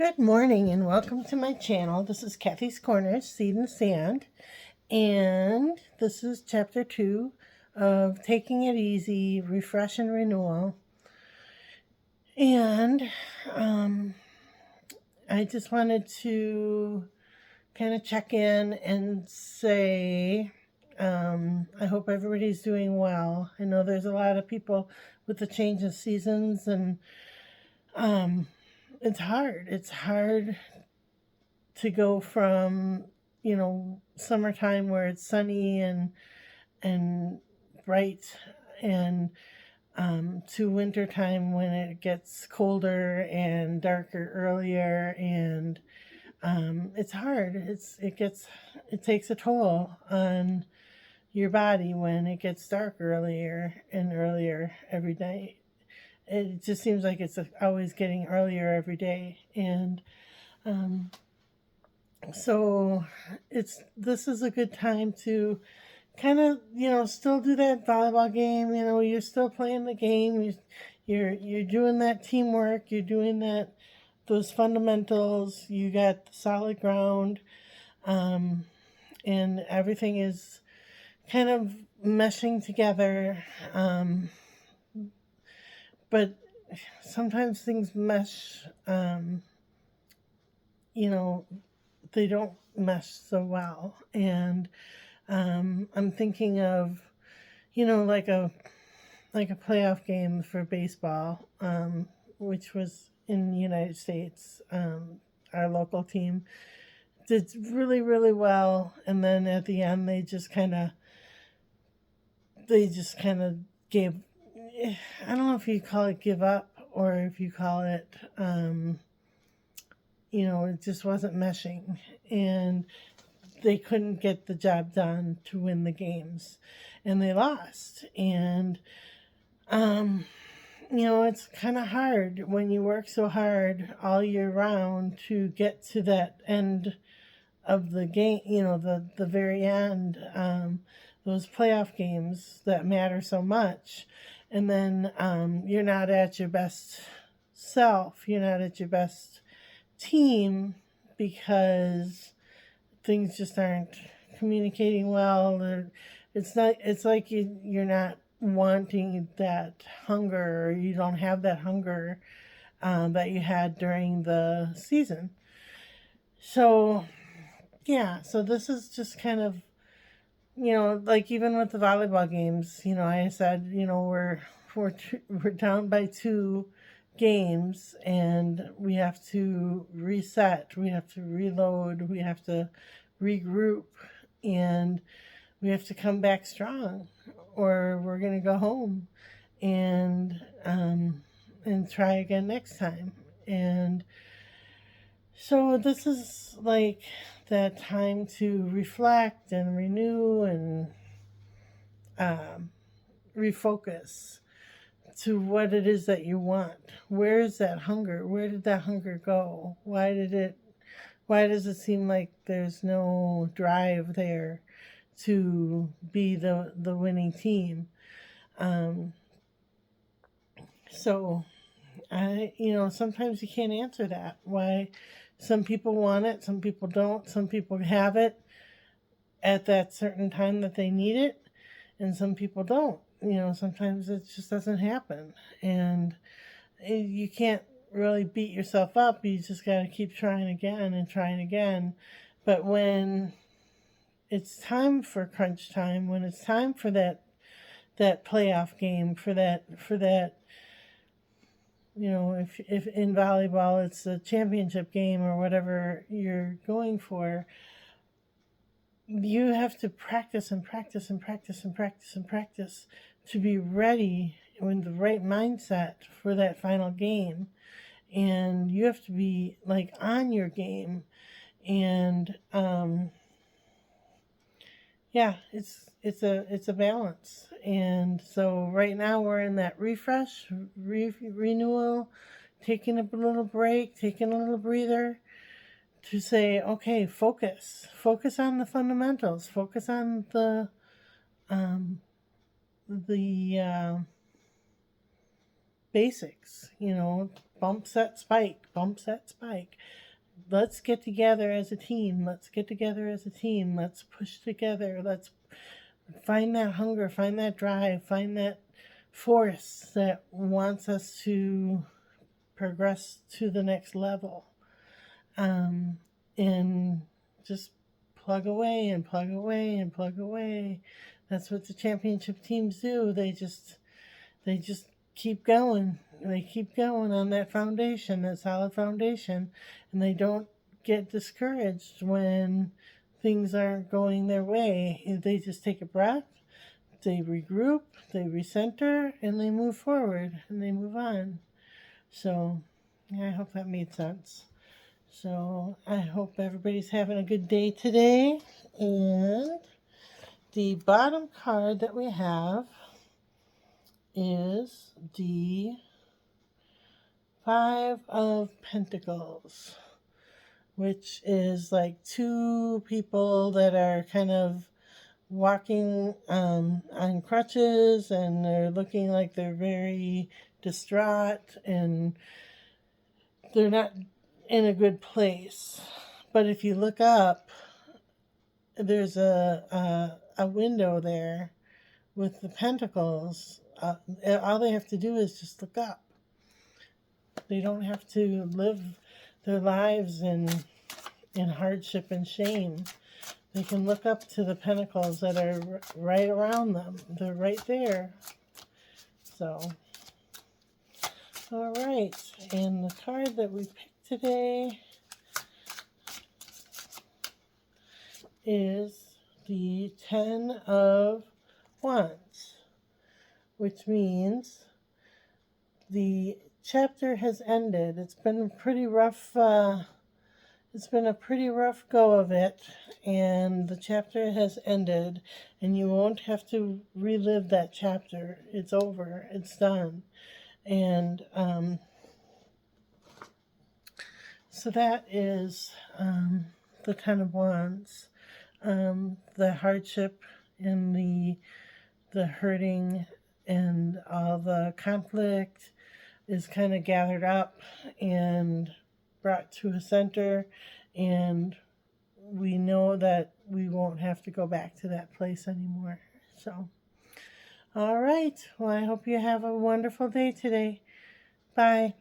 Good morning and welcome to my channel. This is Kathy's Corners, Seed and Sand, and this is chapter 2 of Taking It Easy, Refresh and Renewal. And I just wanted to kind of check in and say I hope everybody's doing well. I know there's a lot of people with the change of seasons, and it's hard. It's hard to go from, summertime where it's sunny and bright, and to wintertime when it gets colder and darker earlier, and it's hard. It takes a toll on your body when it gets dark earlier and earlier every day. It just seems like it's always getting earlier every day, and so this is a good time to kind of still do that volleyball game. You're still playing the game. You're doing that teamwork. You're doing those fundamentals. You got the solid ground, and everything is kind of meshing together. But sometimes things mesh. They don't mesh so well, and I'm thinking of like a playoff game for baseball, which was in the United States. Our local team did really, really well, and then at the end they just kind of gave. I don't know if you call it give up or if you call it it just wasn't meshing, and they couldn't get the job done to win the games, and they lost. And it's kind of hard when you work so hard all year round to get to that end of the game, the very end, those playoff games that matter so much, and then you're not at your best self, you're not at your best team because things just aren't communicating well, or it's like you're not wanting that hunger, or you don't have that hunger that you had during the season. So this is just kind of like even with the volleyball games, I said we're down by 2 games, and we have to reset, we have to reload, we have to regroup, and we have to come back strong, or we're going to go home and try again next time. And so this is like that time to reflect and renew and refocus to what it is that you want. Where is that hunger? Where did that hunger go? Why does it seem like there's no drive there to be the winning team? So sometimes you can't answer that. Why some people want it, some people don't. Some people have it at that certain time that they need it, and some people don't. Sometimes it just doesn't happen, and you can't really beat yourself up. You just got to keep trying again and trying again. But when it's time for crunch time, when it's time for that playoff game, for that if in volleyball it's a championship game or whatever you're going for, you have to practice and practice and practice and practice and practice to be ready with the right mindset for that final game. And you have to be like on your game. And it's a balance. And so right now we're in that refresh, renewal, taking a little break, taking a little breather to say, okay, focus on the fundamentals, focus on the basics, bumps that spike, bumps that spike. Let's get together as a team. Let's get together as a team. Let's push together. Let's find that hunger, find that drive, find that force that wants us to progress to the next level. And just plug away and plug away and plug away. That's what the championship teams do. They just keep going. They keep going on that foundation, that solid foundation, and they don't get discouraged when things aren't going their way. They just take a breath, they regroup, they recenter, and they move forward and they move on. So I hope that made sense. So I hope everybody's having a good day today. And the bottom card that we have is the Five of Pentacles, which is like two people that are kind of walking on crutches, and they're looking like they're very distraught and they're not in a good place. But if you look up, there's a window there with the pentacles. All they have to do is just look up. They don't have to live their lives in hardship and shame. They can look up to the pentacles that are right around them. They're right there. So, all right. And the card that we picked today is the Ten of Wands, which means the chapter has ended. It's been pretty rough. It's been a pretty rough go of it, and the chapter has ended, and you won't have to relive that chapter. It's over. It's done. And so that is the Ten of Wands. The hardship and the hurting and all the conflict is kind of gathered up and brought to a center, and we know that we won't have to go back to that place anymore. So, all right. Well, I hope you have a wonderful day today. Bye.